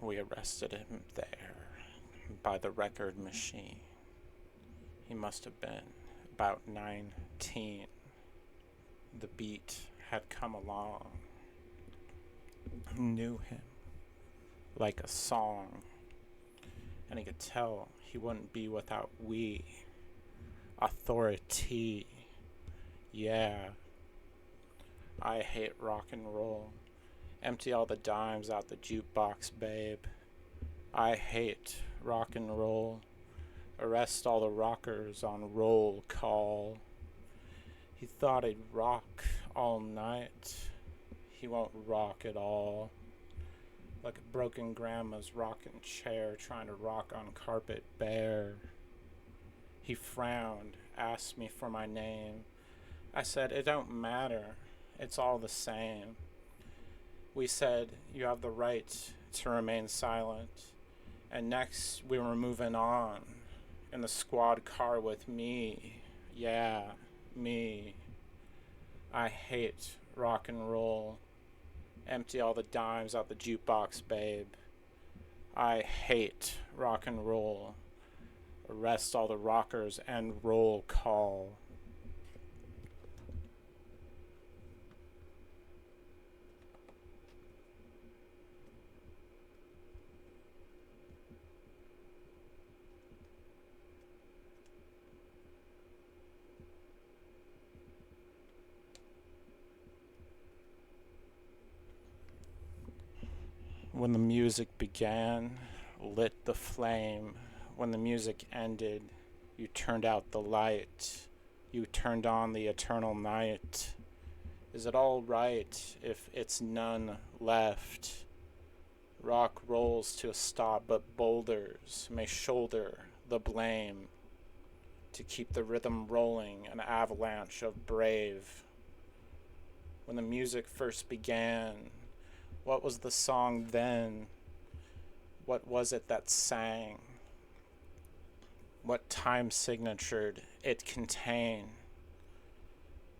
We arrested him there by the record machine. He must have been about 19. The beat had come along. Knew him like a song, and he could tell he wouldn't be without we. Authority. Yeah. I hate rock and roll. Empty all the dimes out the jukebox, babe. I hate rock and roll. Arrest all the rockers on roll call. He thought he'd rock all night. He won't rock at all. Like a broken grandma's rocking chair trying to rock on carpet bare. He frowned, asked me for my name. I said, it don't matter. It's all the same. We said, you have the right to remain silent. And next, we were moving on in the squad car with me. Yeah, me. I hate rock and roll. Empty all the dimes out the jukebox, babe. I hate rock and roll. Arrest all the rockers and roll call. When the music began, lit the flame. When the music ended, you turned out the light. You turned on the eternal night. Is it all right if it's none left? Rock rolls to a stop, but boulders may shoulder the blame. To keep the rhythm rolling, an avalanche of brave. When the music first began, what was the song then? What was it that sang? What time signatured it contain?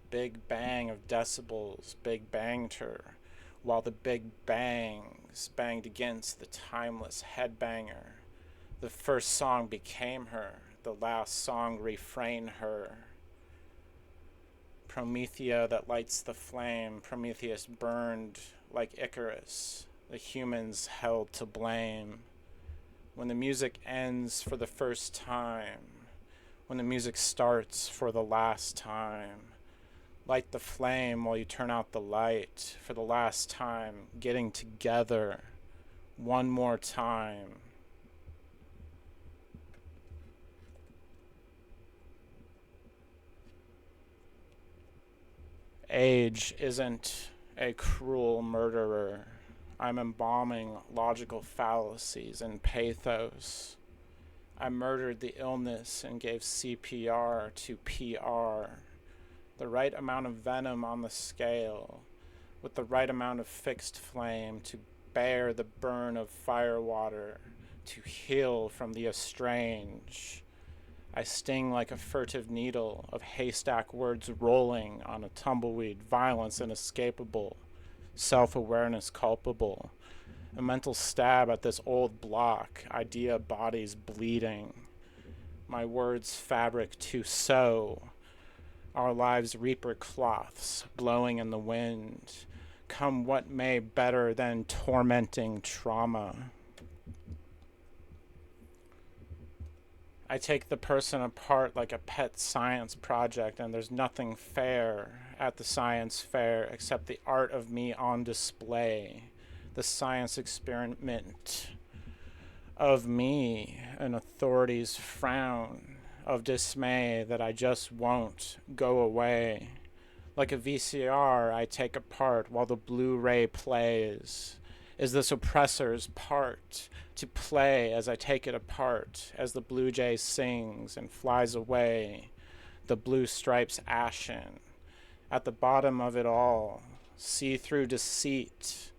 Big bang of decibels, big banged her, while the big bangs banged against the timeless headbanger. The first song became her, the last song refrained her. Promethea that lights the flame, Prometheus burned like Icarus, the humans held to blame. When the music ends for the first time, when the music starts for the last time, light the flame while you turn out the light for the last time, getting together one more time. Age isn't a cruel murderer. I'm embalming logical fallacies and pathos. I murdered the illness and gave CPR to PR. The right amount of venom on the scale, with the right amount of fixed flame to bear the burn of firewater, to heal from the estranged. I sting like a furtive needle of haystack words rolling on a tumbleweed, violence inescapable, self-awareness culpable, a mental stab at this old block, idea bodies bleeding, my words fabric to sew, our lives reaper cloths blowing in the wind, come what may better than tormenting trauma. I take the person apart like a pet science project, and there's nothing fair at the science fair except the art of me on display, the science experiment of me, an authority's frown of dismay that I just won't go away. Like a VCR I take apart while the Blu-ray plays. Is this oppressor's part to play as I take it apart, as the blue jay sings and flies away, the blue stripes ashen. At the bottom of it all, see-through deceit,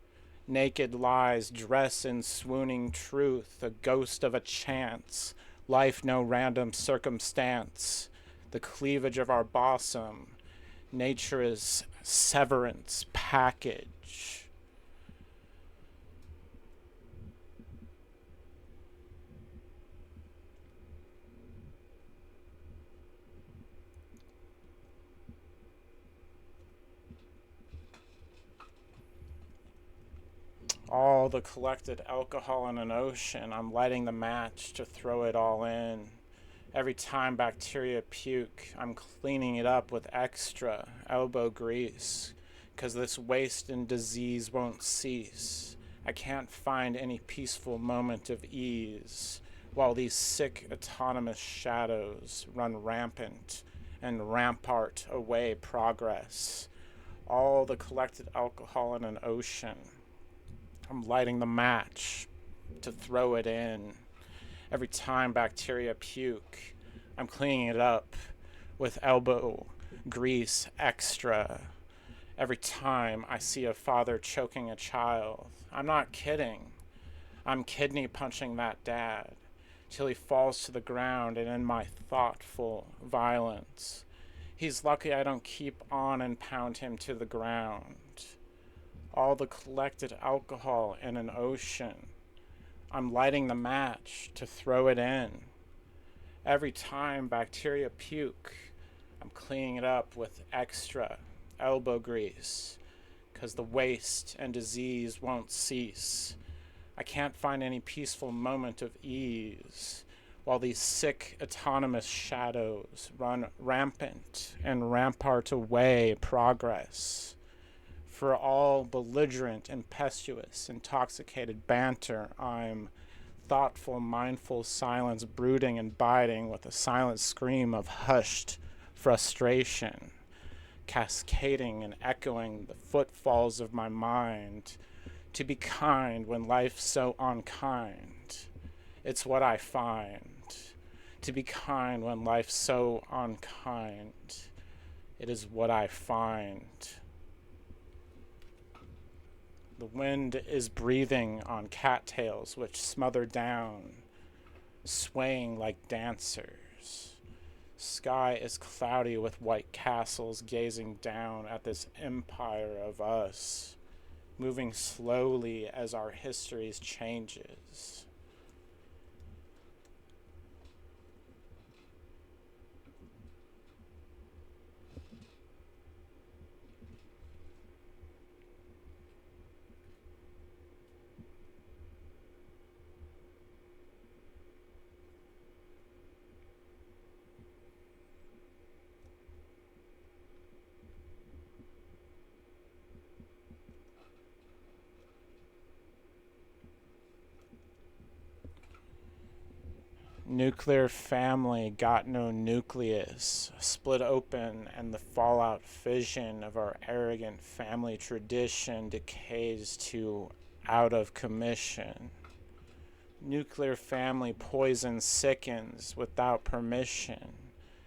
naked lies dress in swooning truth, a ghost of a chance, life no random circumstance, the cleavage of our bosom, nature is severance package. all the collected alcohol in an ocean. I'm lighting the match to throw it all in. Every time bacteria puke, I'm cleaning it up with extra elbow grease, 'cause this waste and disease won't cease. I can't find any peaceful moment of ease, while these sick autonomous shadows run rampant and rampart away progress. All the collected alcohol in an ocean. I'm lighting the match to throw it in. Every time bacteria puke, I'm cleaning it up with elbow grease extra. Every time I see a father choking a child, I'm not kidding. I'm kidney punching that dad till he falls to the ground, and in my thoughtful violence, he's lucky I don't keep on and pound him to the ground. All the collected alcohol in an ocean. I'm lighting the match to throw it in. Every time bacteria puke, I'm cleaning it up with extra elbow grease, 'cause the waste and disease won't cease. I can't find any peaceful moment of ease, while these sick autonomous shadows run rampant and rampart away progress. For all belligerent, impetuous, intoxicated banter, I'm thoughtful, mindful silence brooding and biting with a silent scream of hushed frustration, cascading and echoing the footfalls of my mind. To be kind when life's so unkind, it's what I find. To be kind when life's so unkind, it is what I find. The wind is breathing on cattails which smother down, swaying like dancers. Sky is cloudy with white castles gazing down at this empire of us, moving slowly as our histories changes. Nuclear family got no nucleus, split open, and the fallout fission of our arrogant family tradition decays to out of commission. Nuclear family poison sickens without permission,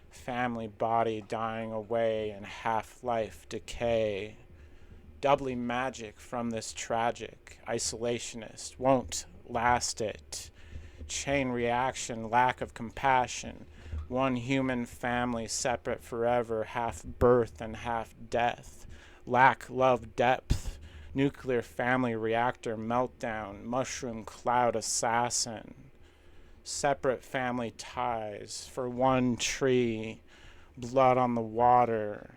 family body dying away in half-life decay. Doubly magic from this tragic isolationist won't last it. Chain reaction, lack of compassion, one human family separate forever, half birth and half death, lack love depth, nuclear family reactor meltdown, mushroom cloud assassin, separate family ties for one tree, blood on the water,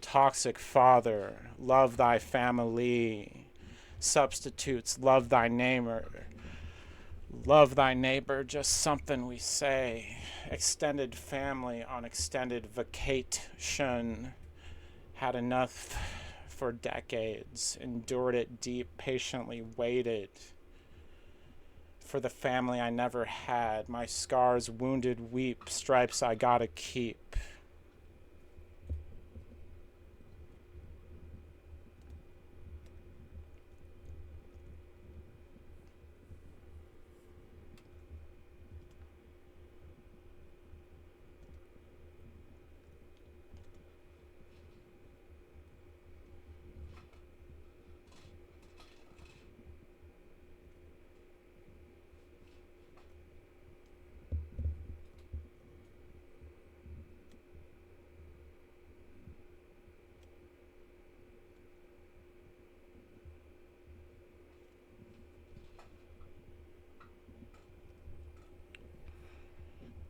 toxic father, love thy family, substitutes, love thy neighbor. Love thy neighbor, just something we say. Extended family on extended vacation. Had enough for decades. Endured it deep, patiently waited. For the family I never had. My scars wounded weep, stripes I gotta keep.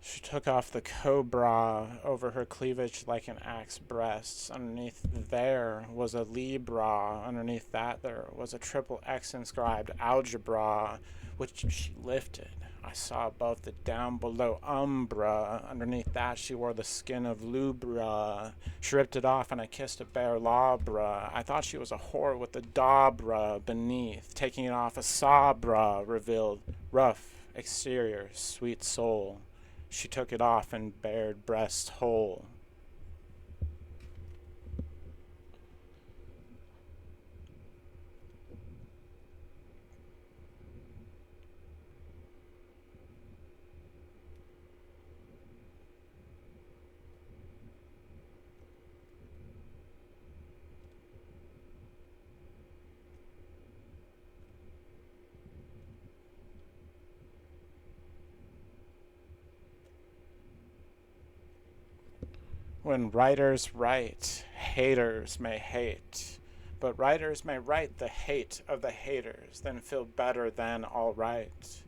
She took off the cobra over her cleavage like an axe breast. Underneath there was a Libra. Underneath that there was a triple X inscribed algebra, which she lifted. I saw above the down below umbra. Underneath that she wore the skin of lubra. She ripped it off and I kissed a bare labra. I thought she was a whore with the dobra beneath. Taking it off, a sabra revealed rough exterior, sweet soul. She took it off and bared breast whole. When writers write, haters may hate. But writers may write the hate of the haters, then feel better than all right.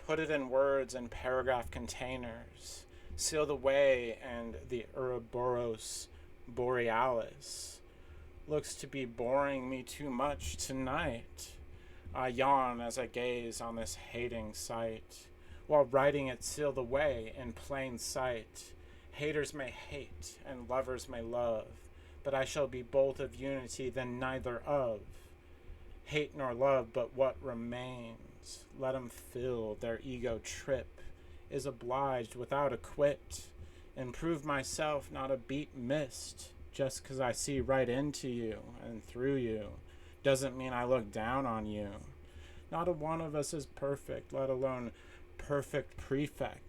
Put it in words in paragraph containers. Seal the way, and the Ouroboros Borealis looks to be boring me too much tonight. I yawn as I gaze on this hating sight. While writing it, seal the way in plain sight. Haters may hate, and lovers may love, but I shall be both of unity, then neither of. Hate nor love, but what remains? Let 'em fill their ego trip, is obliged without a quit. Improve myself, not a beat missed, just 'cause I see right into you and through you. Doesn't mean I look down on you. Not a one of us is perfect, let alone perfect prefect.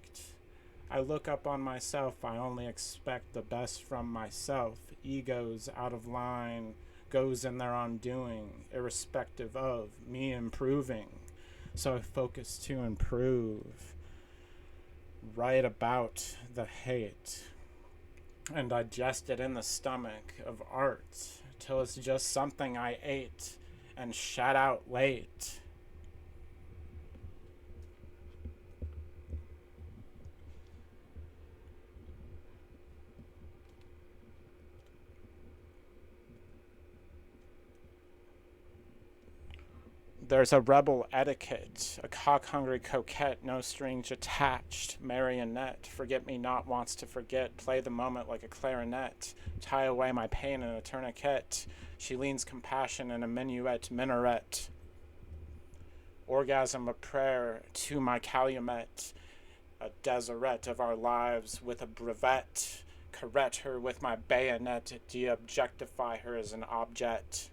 I look up on myself, I only expect the best from myself. Ego's out of line, goes in their undoing, irrespective of me improving. So I focus to improve. Write about the hate and digest it in the stomach of art till it's just something I ate and shat out late. There's a rebel etiquette, a cock-hungry coquette, no strings attached, marionette, forget-me-not wants to forget, play the moment like a clarinet, tie away my pain in a tourniquet, she leans compassion in a minaret, orgasm a prayer to my calumet, a deseret of our lives with a brevet, carette her with my bayonet, de-objectify her as an object.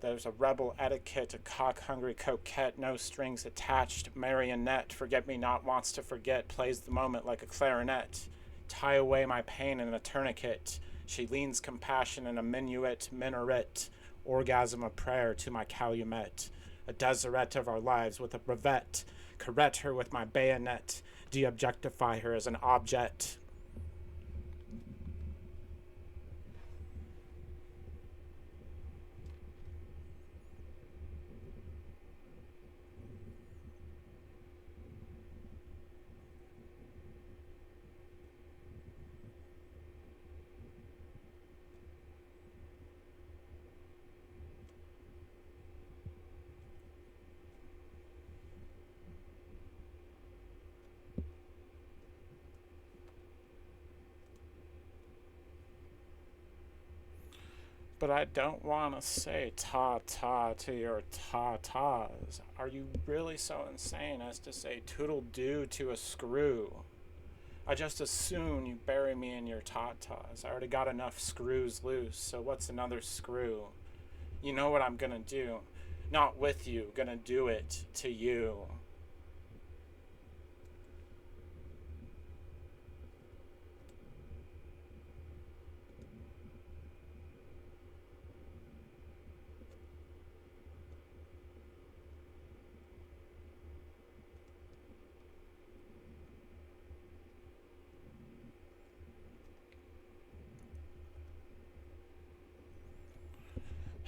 There's a rebel etiquette, a cock-hungry coquette, no strings attached, marionette, forget-me-not wants to forget, plays the moment like a clarinet, tie away my pain in a tourniquet, she leans compassion in a minaret, orgasm a prayer to my calumet, a deseret of our lives with a brevet, carette her with my bayonet, de-objectify her as an object. But I don't want to say ta-ta to your ta-tas. Are you really so insane as to say toodle-doo to a screw? I just as soon you bury me in your ta-tas. I already got enough screws loose, so what's another screw? You know what I'm gonna do. Not with you, gonna do it to you.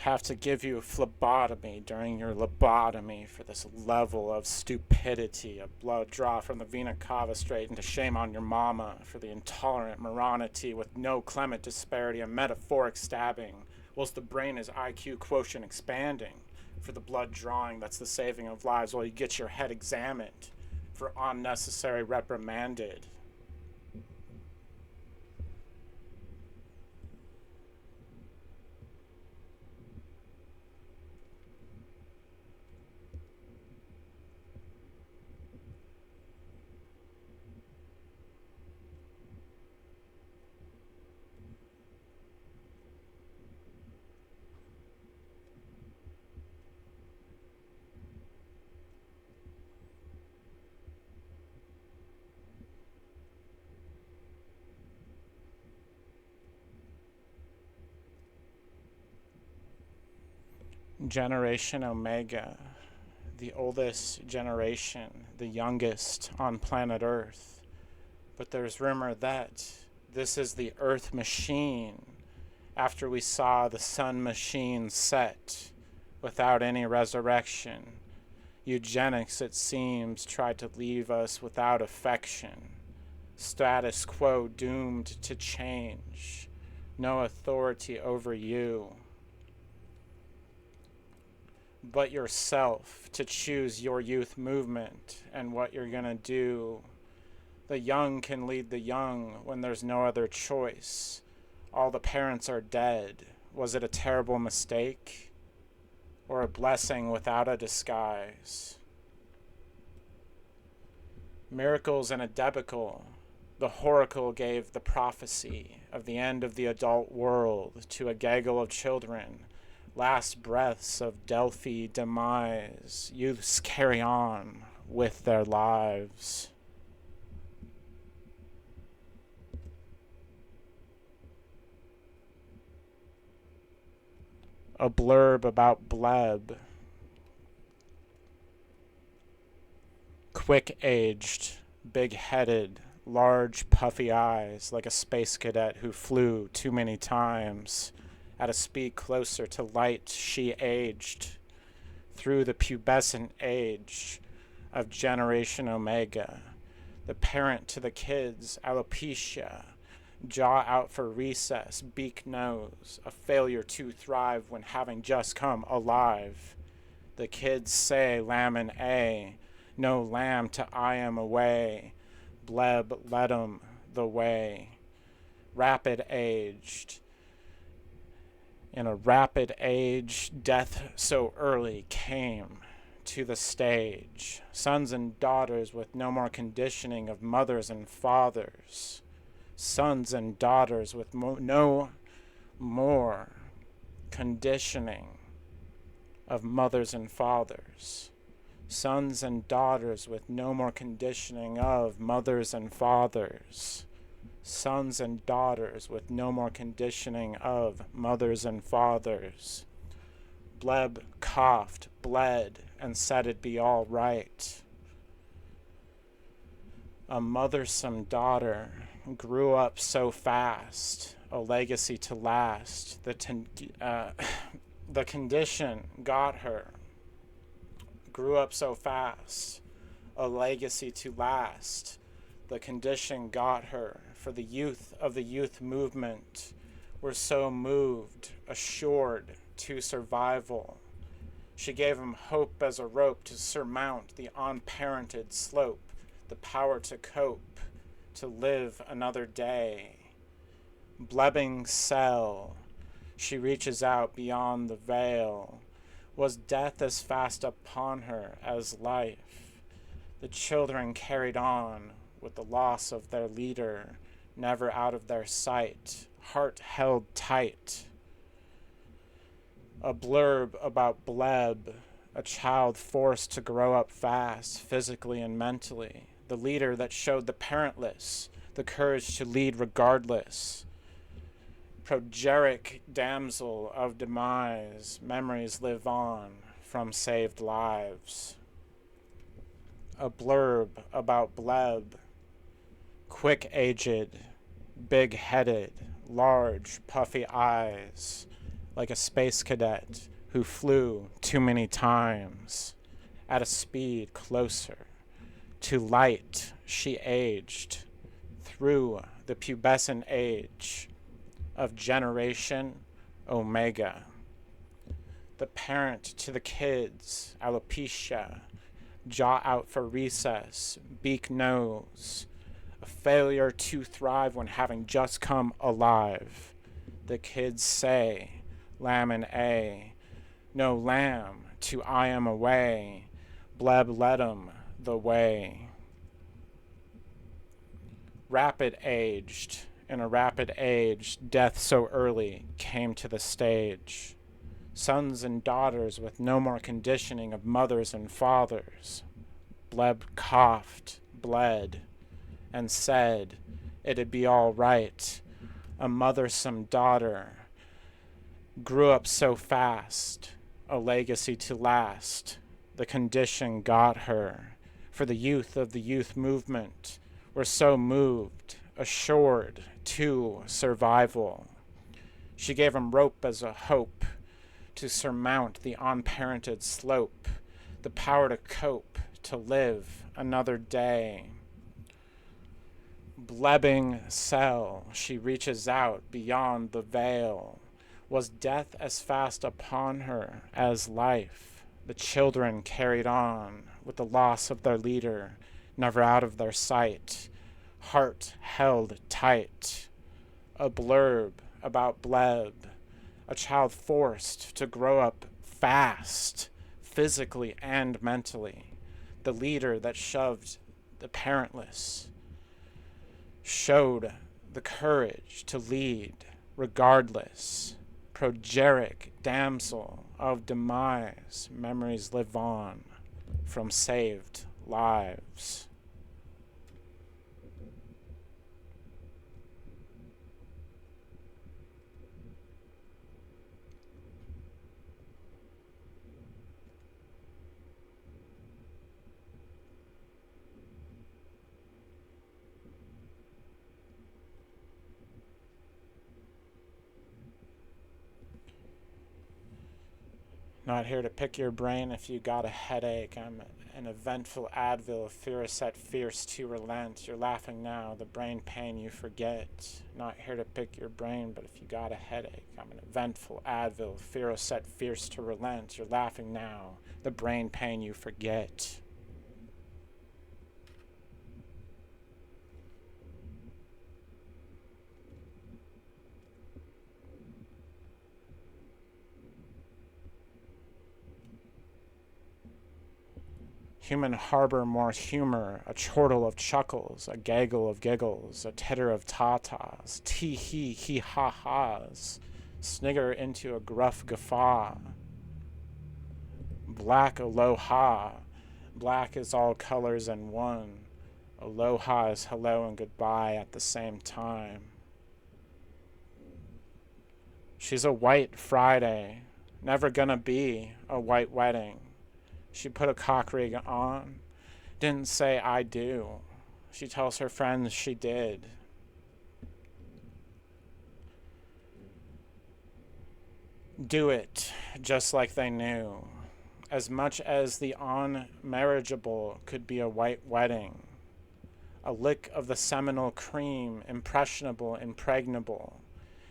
have to give you a phlebotomy during your lobotomy for this level of stupidity, a blood draw from the vena cava straight into shame on your mama for the intolerant morality with no clement disparity, a metaphoric stabbing, whilst the brain is IQ quotient expanding for the blood drawing that's the saving of lives while you get your head examined for unnecessary reprimanded. Generation Omega, the oldest generation, the youngest on planet Earth. But there's rumor that this is the Earth machine after we saw the Sun machine set without any resurrection. Eugenics, it seems, tried to leave us without affection. Status quo doomed to change. No authority over you but yourself to choose your youth movement and what you're going to do. The young can lead the young when there's no other choice. All the parents are dead. Was it a terrible mistake or a blessing without a disguise? Miracles and a debacle. The oracle gave the prophecy of the end of the adult world to a gaggle of children. Last breaths of Delphi demise. Youths carry on with their lives. A blurb about Bleb. Quick-aged, big-headed, large, puffy eyes like a space cadet who flew too many times. At a speed closer to light, she aged through the pubescent age of Generation Omega. The parent to the kids, alopecia, jaw out for recess, beak nose, a failure to thrive when having just come alive. The kids say lamb and a, no lamb to I am away. Bleb led 'em the way. Rapid aged. In a rapid age, death so early came to the stage. Sons and daughters with no more conditioning of mothers and fathers. Sons and daughters with no more conditioning of mothers and fathers. Sons and daughters with no more conditioning of mothers and fathers. Sons and daughters with no more conditioning of mothers and fathers. Bleb coughed, bled, and said it'd be all right. A mothersome daughter grew up so fast, a legacy to last. The condition got her. Grew up so fast, a legacy to last. The condition got her. For the youth of the youth movement were so moved, assured to survival. She gave him hope as a rope to surmount the unparented slope, the power to cope, to live another day. Blebbing cell, she reaches out beyond the veil. Was death as fast upon her as life? The children carried on with the loss of their leader, never out of their sight, heart held tight. A blurb about Bleb, a child forced to grow up fast, physically and mentally. The leader that showed the parentless the courage to lead regardless. Progeric damsel of demise, memories live on from saved lives. A blurb about Bleb, quick-aged, big-headed, large, puffy eyes, like a space cadet who flew too many times. At a speed closer to light, she aged through the pubescent age of Generation Omega. The parent to the kids, alopecia, jaw out for recess, beak nose, a failure to thrive when having just come alive. The kids say, lamb and A, no lamb to I am away, bleb led 'em the way. Rapid aged, in a rapid age, death so early came to the stage. Sons and daughters with no more conditioning of mothers and fathers. Bleb coughed, bled, and said it'd be all right. A mothersome daughter grew up so fast, a legacy to last. The condition got her, for the youth of the youth movement were so moved, assured to survival. She gave him rope as a hope to surmount the unparented slope, the power to cope, to live another day. Blebbing cell, she reaches out beyond the veil. Was death as fast upon her as life? The children carried on with the loss of their leader, never out of their sight, heart held tight. A blurb about Bleb, a child forced to grow up fast, physically and mentally. The leader that shoved the parentless showed the courage to lead regardless. Progeric damsel of demise, memories live on from saved lives. Not here to pick your brain if you got a headache. I'm an eventful Advil, Fioricet fierce to relent. You're laughing now, the brain pain you forget. Not here to pick your brain, but if you got a headache. I'm an eventful Advil, Fioricet fierce to relent. You're laughing now, the brain pain you forget. Human harbor more humor, a chortle of chuckles, a gaggle of giggles, a titter of tatas, tee-hee-hee-ha-has, snigger into a gruff guffaw. Black aloha, black is all colors in one. Aloha is hello and goodbye at the same time. She's a white Friday, never gonna be a white wedding. She put a cock rig on, didn't say I do. She tells her friends she did. Do it, just like they knew. As much as the unmarriageable could be a white wedding. A lick of the seminal cream, impressionable, impregnable.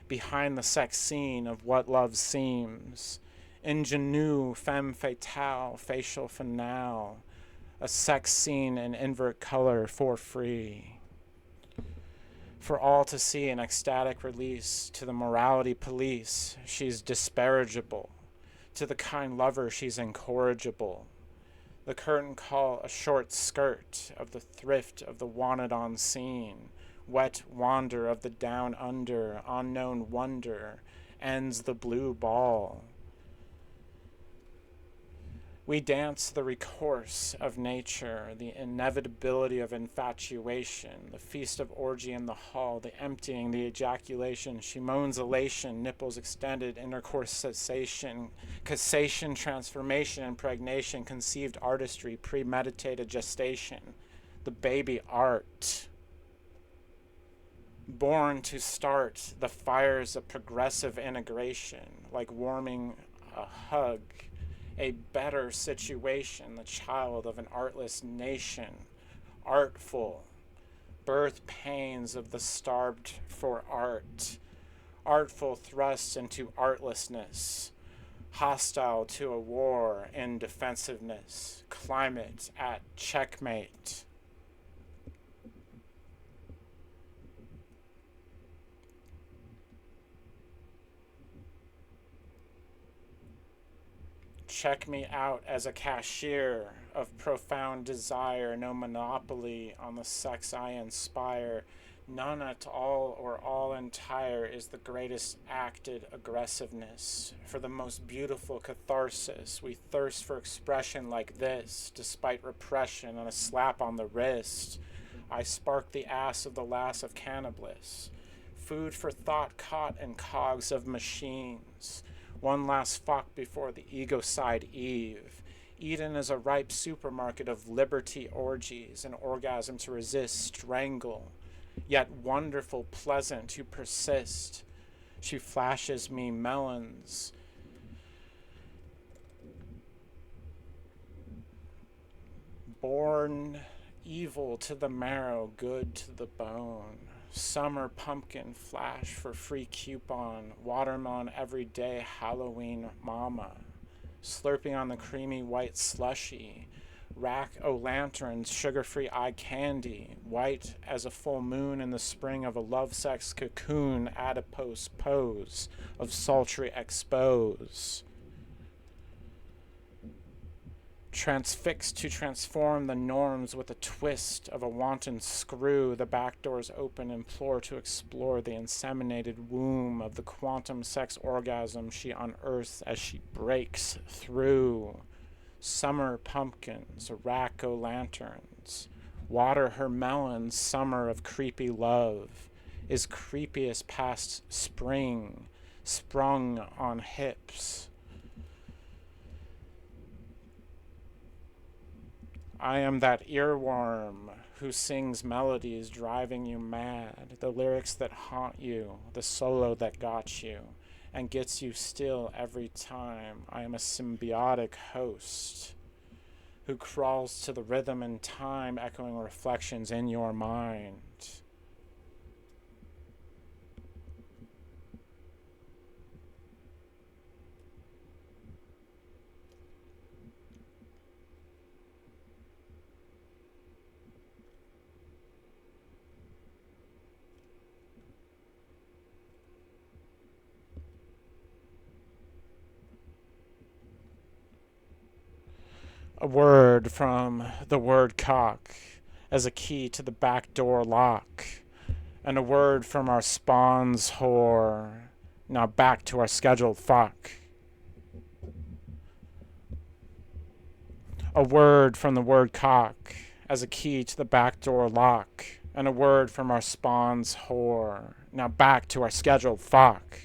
Behind the sex scene of what love seems. Ingenue, femme fatale, facial finale, a sex scene in invert color for free. For all to see an ecstatic release to the morality police, she's disparageable. To the kind lover, she's incorrigible. The curtain call a short skirt of the thrift of the wanted on scene. Wet wander of the down under, unknown wonder, ends the blue ball. We dance the recourse of nature, the inevitability of infatuation, the feast of orgy in the hall, the emptying, the ejaculation. She moans elation, nipples extended, intercourse cessation, cassation, transformation, impregnation, conceived artistry, premeditated gestation, the baby art. born to start the fires of progressive integration, like warming a hug, a better situation, the child of an artless nation, artful, birth pains of the starved for art, artful thrust into artlessness, hostile to a war in defensiveness, climate at checkmate. Check me out as a cashier of profound desire, no monopoly on the sex I inspire. None at all or all entire is the greatest acted aggressiveness. For the most beautiful catharsis, we thirst for expression like this, despite repression and a slap on the wrist. I spark the ass of the lass of cannabis. Food for thought caught in cogs of machines. One last fuck before the ego-side Eve. Eden is a ripe supermarket of liberty orgies, an orgasm to resist, strangle, yet wonderful, pleasant to persist. She flashes me melons. Born evil to the marrow, good to the bone. Summer pumpkin flash for free coupon. Watermelon everyday Halloween mama. Slurping on the creamy white slushy. Rack o' lanterns, sugar-free eye candy. White as a full moon in the spring of a love-sex cocoon. Adipose pose of sultry expose. Transfixed to transform the norms with a twist of a wanton screw. The back doors open, implore to explore the inseminated womb of the quantum sex orgasm she unearths as she breaks through. Summer pumpkins, rack o' lanterns, water her melons, summer of creepy love, is creepiest past spring, sprung on hips. I am that earworm who sings melodies driving you mad, the lyrics that haunt you, the solo that got you, and gets you still every time. I am a symbiotic host who crawls to the rhythm and time, echoing reflections in your mind. A word from the word cock as a key to the back door lock, and a word from our spawn's whore. Now back to our scheduled fuck. A word from the word cock as a key to the back door lock, and a word from our spawn's whore. Now back to our scheduled fuck.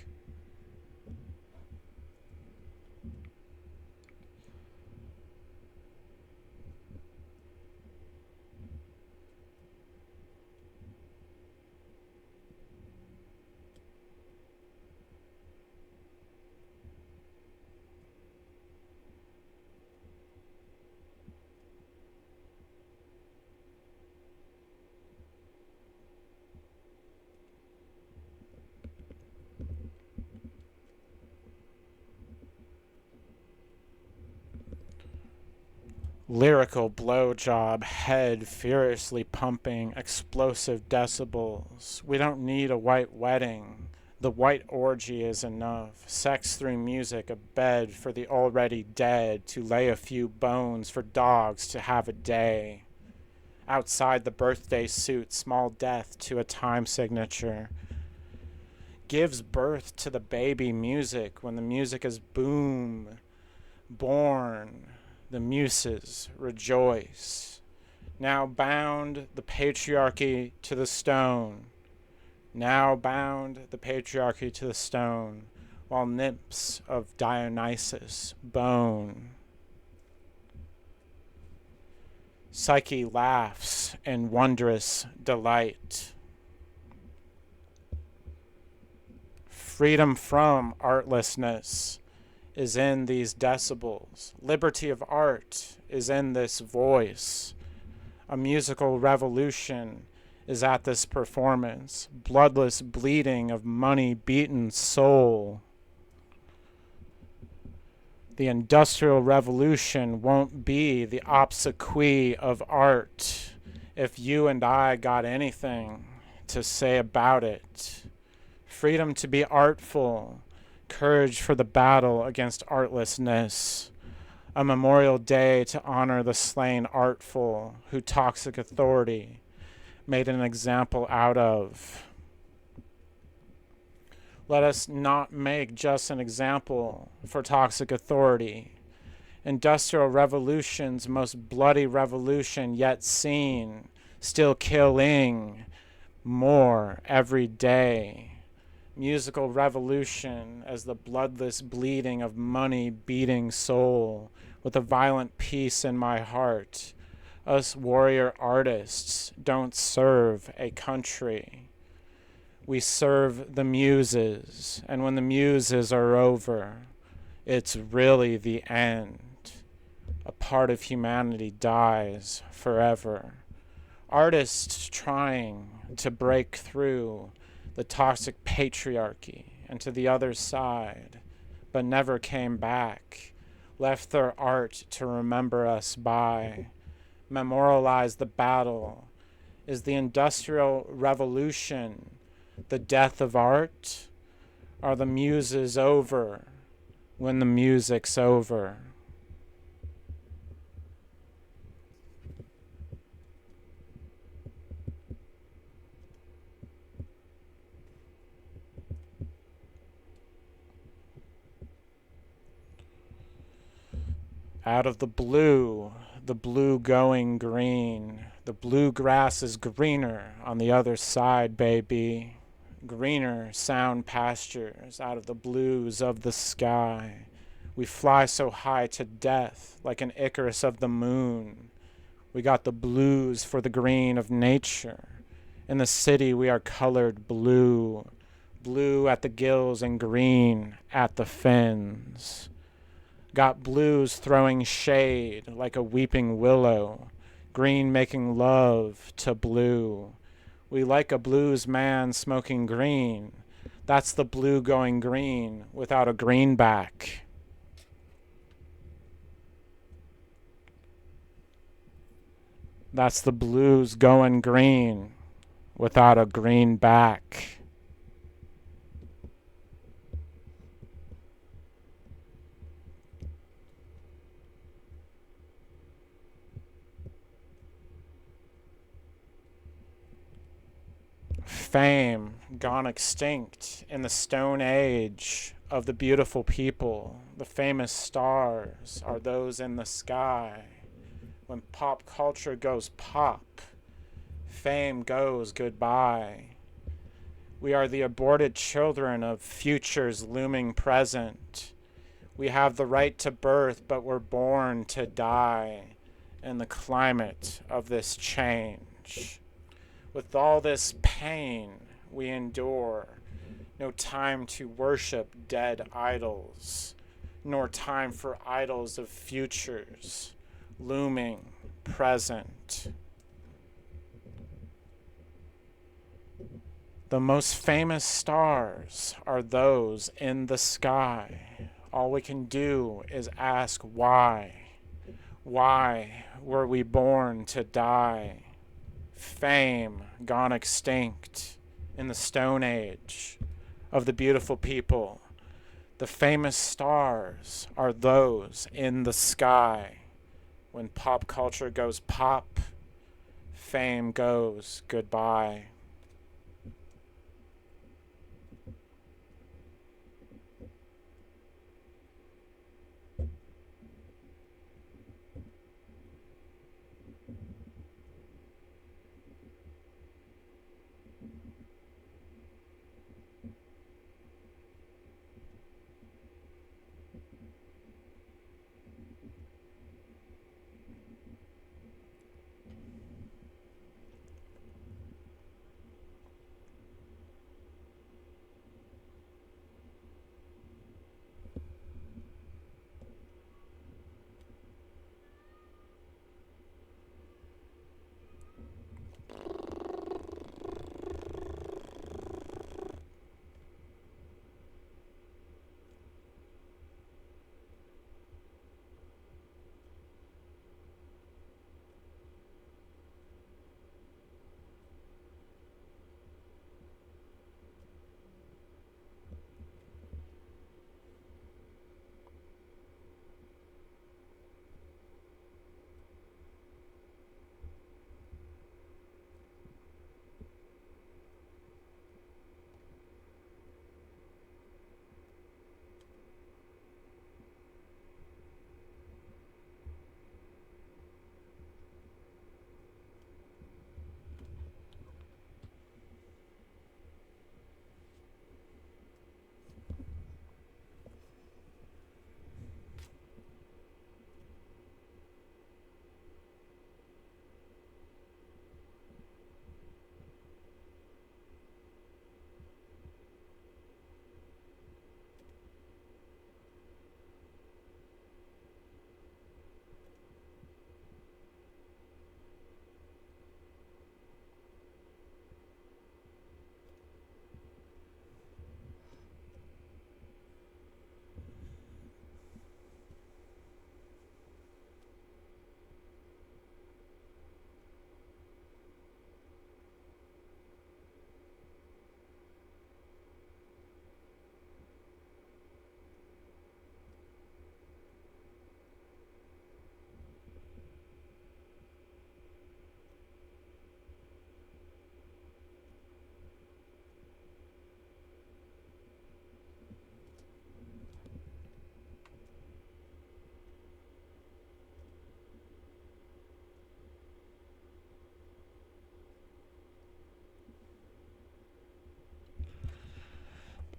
Lyrical blowjob, head furiously pumping, explosive decibels. We don't need a white wedding. The white orgy is enough. Sex through music, a bed for the already dead, to lay a few bones for dogs to have a day. Outside the birthday suit, small death to a time signature. Gives birth to the baby music when the music is boom, born. The muses rejoice. Now bound the patriarchy to the stone. Now bound the patriarchy to the stone, while nymphs of Dionysus bone. Psyche laughs in wondrous delight. Freedom from artlessness is in these decibels. Liberty of art is in this voice. A musical revolution is at this performance. Bloodless bleeding of money-beaten soul. The Industrial Revolution won't be the obsequy of art if you and I got anything to say about it. Freedom to be artful, courage for the battle against artlessness. A memorial day to honor the slain artful who toxic authority made an example out of. Let us not make just an example for toxic authority. Industrial Revolution's most bloody revolution yet seen, still killing more every day. Musical revolution as the bloodless bleeding of money beating soul with a violent peace in my heart. Us warrior artists don't serve a country. We serve the muses, and when the muses are over, it's really the end. A part of humanity dies forever. Artists trying to break through the toxic patriarchy and to the other side, but never came back, left their art to remember us by, memorialize the battle. Is the Industrial Revolution the death of art? Are the muses over when the music's over? Out of the blue going green. The blue grass is greener on the other side, baby. Greener sound pastures out of the blues of the sky. We fly so high to death like an Icarus of the moon. We got the blues for the green of nature. In the city we are colored blue. Blue at the gills and green at the fins. Got blues throwing shade like a weeping willow. Green making love to blue. We like a blues man smoking green. That's the blue going green without a greenback. That's the blues going green without a greenback. Fame gone extinct in the Stone Age of the beautiful people. The famous stars are those in the sky. When pop culture goes pop, fame goes goodbye. We are the aborted children of futures looming present. We have the right to birth, but we're born to die in the climate of this change. With all this pain we endure, no time to worship dead idols, nor time for idols of futures looming present. The most famous stars are those in the sky. All we can do is ask why. Why were we born to die? Fame gone extinct in the Stone Age of the beautiful people. The famous stars are those in the sky. When pop culture goes pop, fame goes goodbye.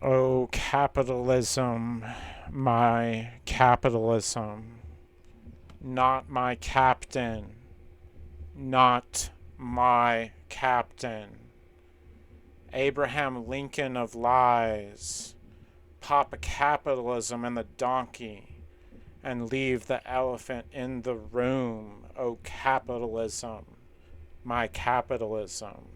Oh, capitalism, my capitalism, not my captain, not my captain. Abraham Lincoln of lies, pop a capitalism in the donkey and leave the elephant in the room. Oh, capitalism, my capitalism.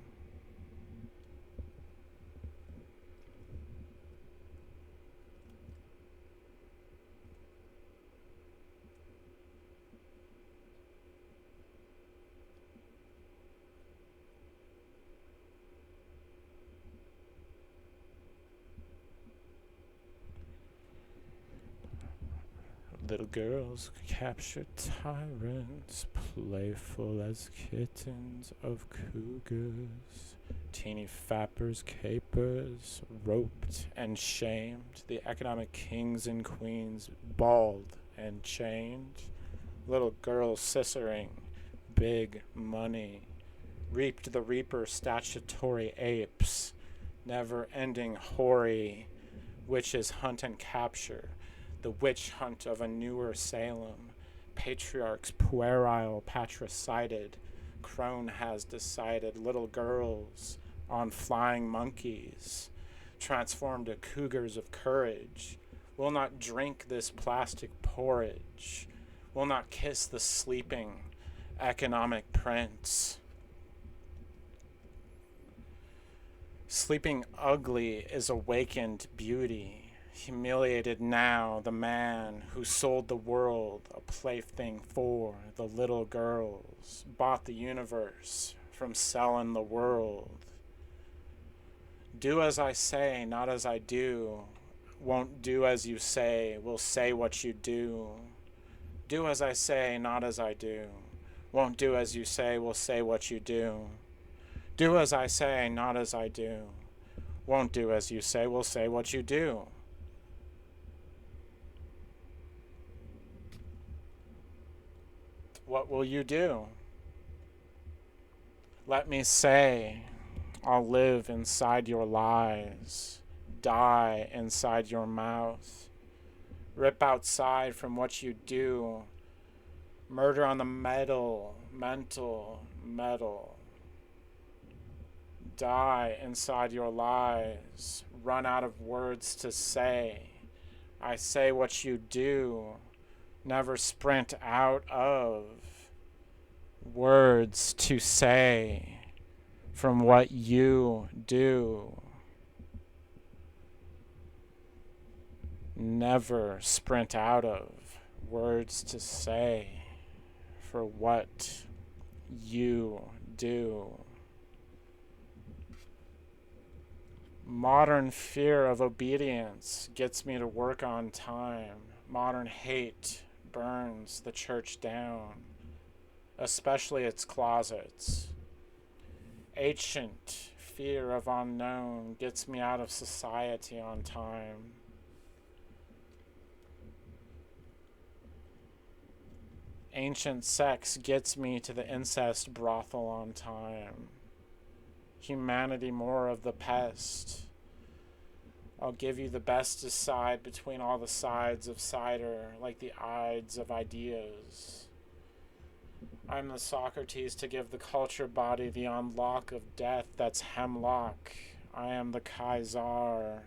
Little girls capture tyrants, playful as kittens of cougars. Teeny fappers, capers, roped and shamed. The economic kings and queens, bald and chained. Little girls scissoring, big money. Reaped the reaper statutory apes, never ending hoary. Witches hunt and capture, the witch hunt of a newer Salem. Patriarchs puerile patricided. Crone has decided little girls on flying monkeys, transformed to cougars of courage, will not drink this plastic porridge, will not kiss the sleeping economic prince. Sleeping ugly is awakened beauty. Humiliated now the man who sold the world a plaything for the little girls, bought the universe from selling the world. Do as I say, not as I do. Won't do as you say, will say what you do. Do as I say, not as I do. Won't do as you say, will say what you do. Do as I say, not as I do. Won't do as you say, will say what you do. What will you do? Let me say, I'll live inside your lies, die inside your mouth, rip outside from what you do, murder on the mental, metal, die inside your lies, run out of words to say. I say what you do, never sprint out of words to say from what you do. Never sprint out of words to say for what you do. Modern fear of obedience gets me to work on time. Modern hate burns the church down, especially its closets. Ancient fear of unknown gets me out of society on time. Ancient sex gets me to the incest brothel on time. Humanity more of the pest. I'll give you the best decide between all the sides of cider, like the ides of ideas. I'm the Socrates to give the culture body the unlock of death that's hemlock. I am the Kaiser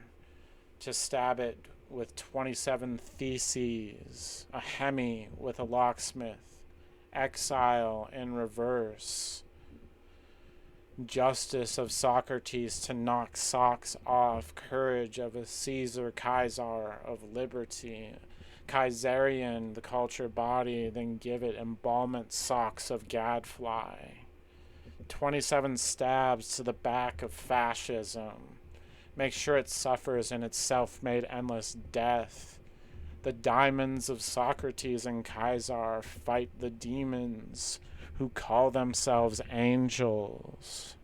to stab it with 27 theses, a Hemi with a locksmith, exile in reverse. Justice of Socrates to knock socks off, courage of a Caesar Kaiser of liberty. Kaiserian, the culture body, then give it embalmment socks of gadfly. 27 stabs to the back of fascism. Make sure it suffers in its self-made endless death. The diamonds of Socrates and Kaiser fight the demons who call themselves angels.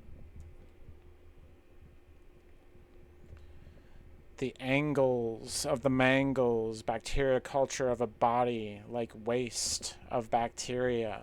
The angles of the mangles, bacteria culture of a body like waste of bacteria.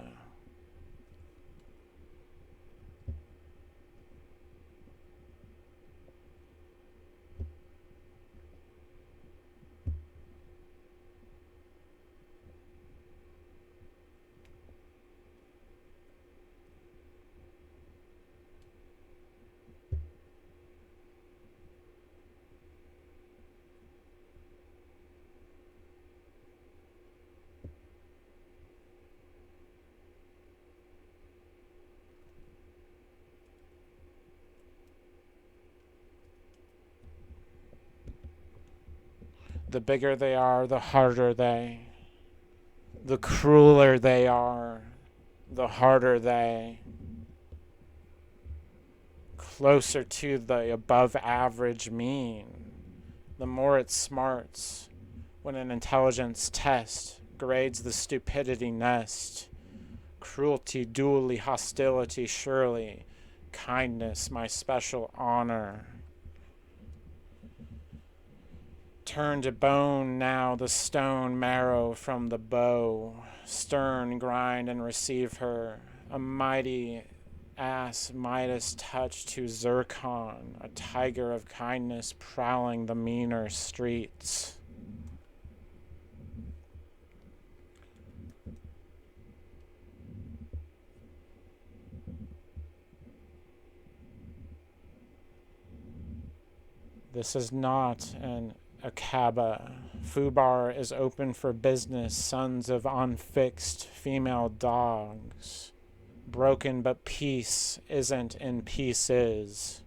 The bigger they are, the harder they. The crueler they are, the harder they. Closer to the above average mean, the more it smarts when an intelligence test grades the stupidity nest. Cruelty, duly, hostility, surely. Kindness, my special honor. Turn to bone now the stone marrow from the bow. Stern, grind and receive her. A mighty ass Midas touch to Zircon, a tiger of kindness prowling the meaner streets. This is not an Akaba. Fubar is open for business, sons of unfixed female dogs. Broken, but peace isn't in pieces.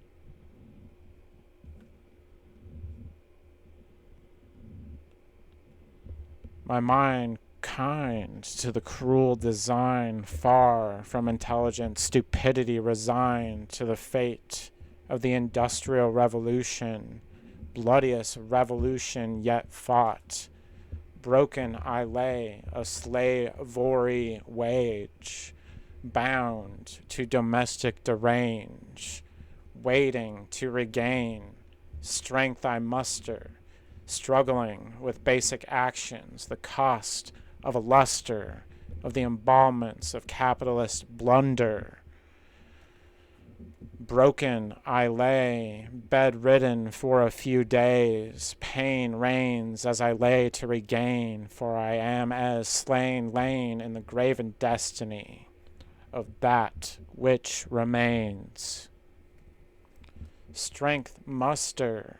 My mind kind to the cruel design, far from intelligent stupidity resigned to the fate of the Industrial Revolution, bloodiest revolution yet fought. Broken I lay, a slavery wage, bound to domestic derange, waiting to regain strength I muster, struggling with basic actions, the cost of a luster, of the embalments of capitalist blunder. Broken I lay, bedridden for a few days. Pain reigns as I lay to regain, for I am as slain lain in the graven destiny of that which remains. Strength muster,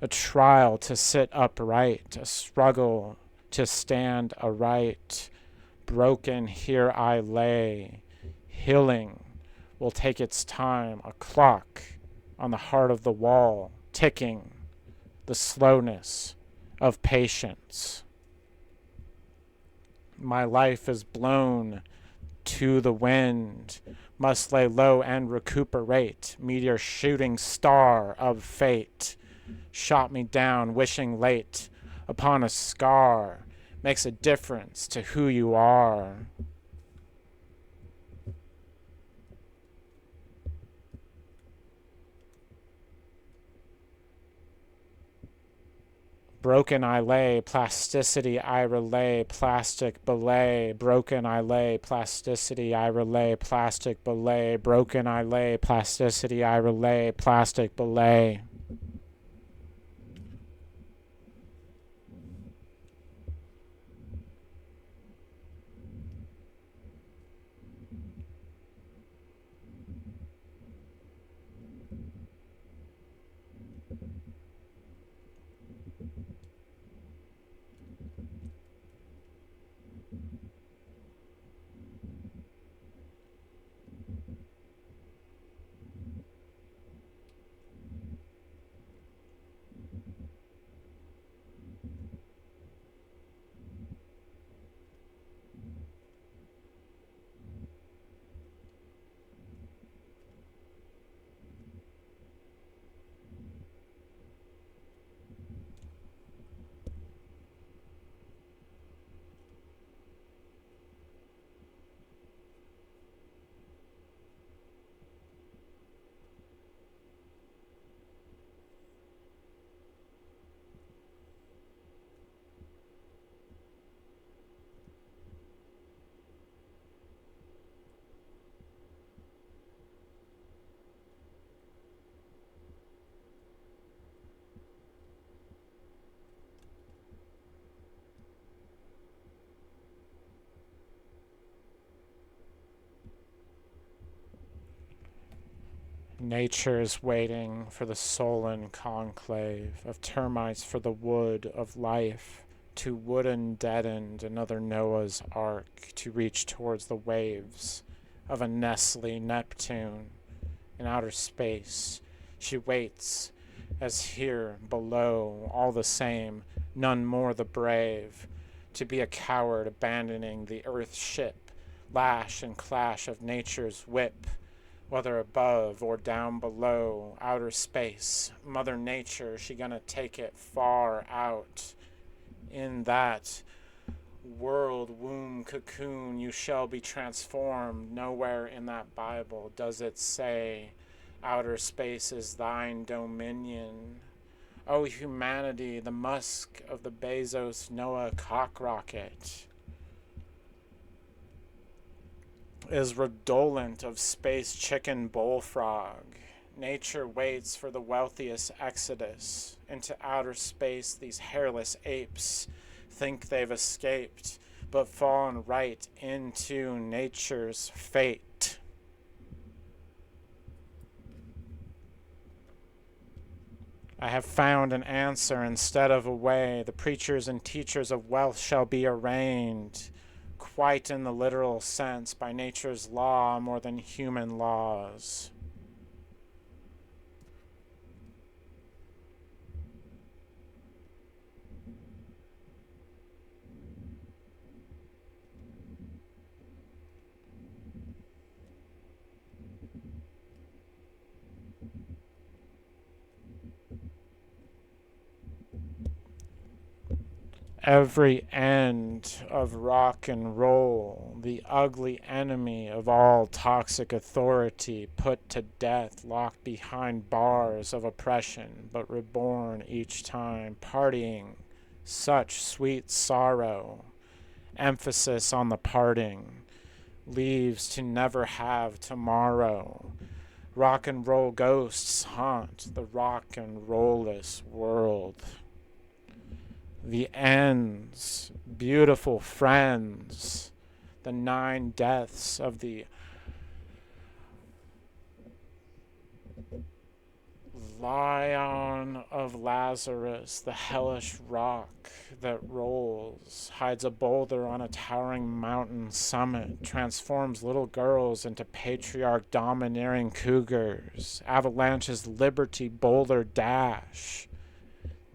a trial to sit upright, a struggle to stand aright. Broken here I lay, healing will take its time, a clock on the heart of the wall, ticking, the slowness of patience. My life is blown to the wind, must lay low and recuperate. Meteor shooting star of fate shot me down, wishing late upon a scar makes a difference to who you are. Broken I lay, plasticity I relay, plastic belay. Broken I lay, plasticity I relay, plastic belay. Broken I lay, plasticity I relay, plastic belay. Nature is waiting for the sullen conclave of termites for the wood of life to wooden deadened another Noah's Ark to reach towards the waves of a Nestle Neptune in outer space. She waits as here below all the same none more the brave, to be a coward abandoning the earth's ship, lash and clash of nature's whip, whether above or down below, outer space, Mother Nature, she gonna take it far out. In that world womb cocoon you shall be transformed. Nowhere in that Bible does it say outer space is thine dominion. Oh, humanity, the musk of the Bezos Noah cock rocket is redolent of space chicken bullfrog. Nature waits for the wealthiest exodus. Into outer space, these hairless apes think they've escaped, but fallen right into nature's fate. I have found an answer instead of a way. The preachers and teachers of wealth shall be arraigned, quite in the literal sense, by nature's law more than human laws. Every end of rock and roll, the ugly enemy of all toxic authority, put to death, locked behind bars of oppression, but reborn each time, partying, such sweet sorrow, emphasis on the parting, leaves to never have tomorrow. Rock and roll ghosts haunt the rock and roll-less world. The ends, beautiful friends, the 9 deaths of the Lion of Lazarus, the hellish rock that rolls, hides a boulder on a towering mountain summit, transforms little girls into patriarch domineering cougars, avalanches liberty boulder dash.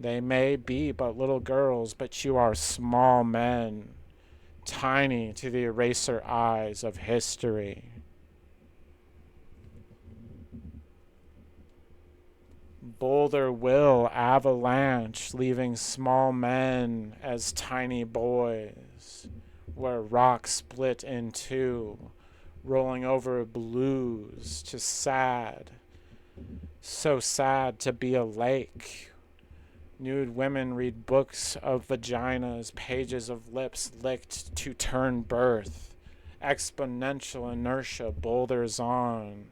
They may be but little girls, but you are small men, tiny to the eraser eyes of history. Boulder will avalanche, leaving small men as tiny boys, where rocks split in two, rolling over blues to sad, so sad to be a lake. Nude women read books of vaginas, pages of lips licked to turn birth. Exponential inertia boulders on.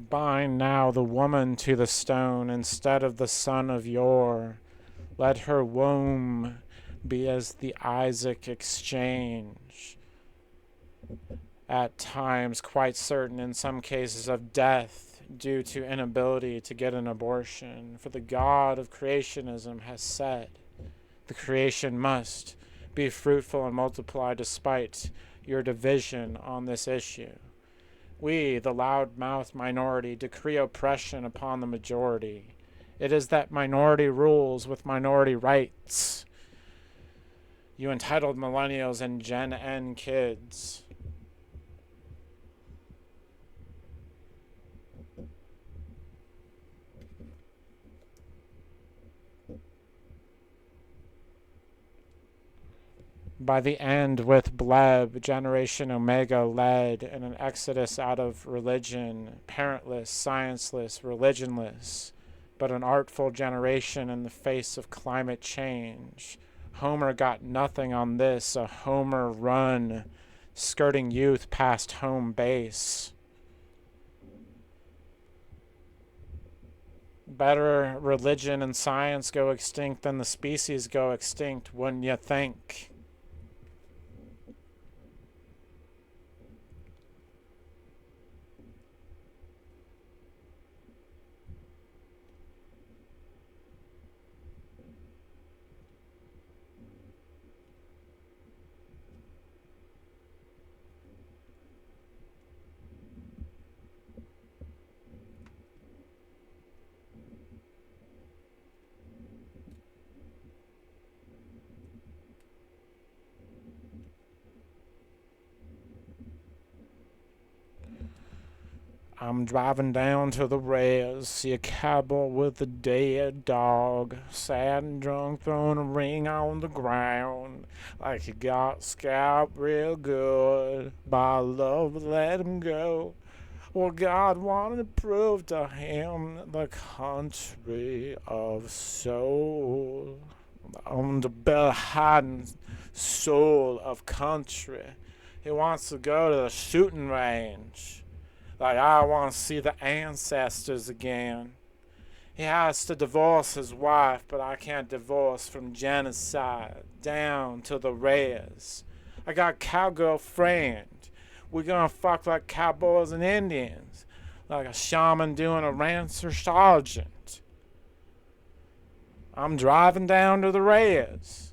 Bind now the woman to the stone instead of the son of yore. Let her womb be as the Isaac exchange. At times quite certain in some cases of death due to inability to get an abortion. For the God of creationism has said, the creation must be fruitful and multiply despite your division on this issue. We, the loud-mouthed minority, decree oppression upon the majority. It is that minority rules with minority rights. You entitled millennials and Gen N kids. By the end, with Bleb, Generation Omega led in an exodus out of religion, parentless, scienceless, religionless, but an artful generation in the face of climate change. Homer got nothing on this, a Homer run, skirting youth past home base. Better religion and science go extinct than the species go extinct, wouldn't you think? I'm driving down to the res, see a cowboy with a dead dog, sad and drunk, throwing a ring on the ground, like he got scalped real good. By love, let him go. Well, God wanted to prove to him the country of soul, the underbelly hiding soul of country. He wants to go to the shooting range. Like, I want to see the ancestors again. He has to divorce his wife, but I can't divorce from genocide. Down to the res. I got a cowgirl friend. We're gonna fuck like cowboys and Indians. Like a shaman doing a rancher sergeant. I'm driving down to the res.